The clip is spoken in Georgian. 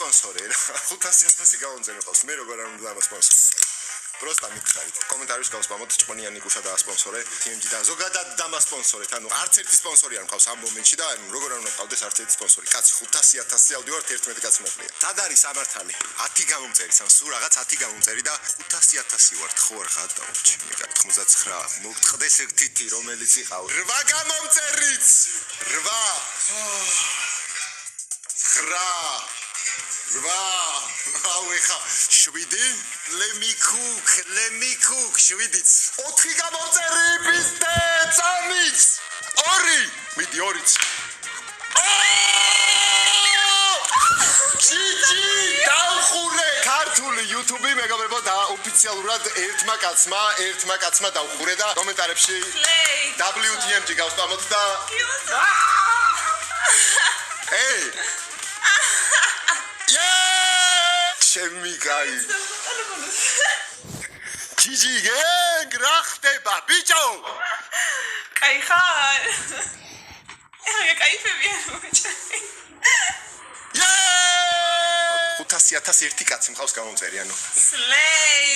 სპონსორი 500,000 გავონძენე ყავს მე როგორ არ უნდა დამასპონსორო просто მითხარით კომენტარებში გავსპამოთ ჭყონიანი კუშა დაასპონსორე TMG და ზოგადად დამასპონსორეთ ანუ არც ერთი სპონსორი არ მყავს ამ მომენტში და როგორ არ უნდა ყავდეს არც ერთი სპონსორი კაცი 500,000 ავდივართ 11 კაცი მეყლია სად არის სამართალი 10 გამომწერი სამ სულ რაღაც 10 გამომწერი და 500,000 ვართ ხო არ ხარ დაუჭი მე 99 მოგწყდეს ეგ თითი რომელიც იყავ 8 გამომწერიც 8 აუ ეხა 7 let me cook 7-იც 4 გამომწერი პისტე წამიც 2 მიდი 2-იც ჯიჯი დავხურე ქართული YouTube მეგობრებო და ოფიციალურად ერთმა კაცმა დავხურე და კომენტარებში WTMG გავსპამოთ და ეი ჩემი კაი ჯიჯი გენგ რა ხდება ბიჭო კაი ხარ ეხა კაიფებია მოჭარი 500,000 ერთი კაცი მყავს გამომწერი ანუ სლეი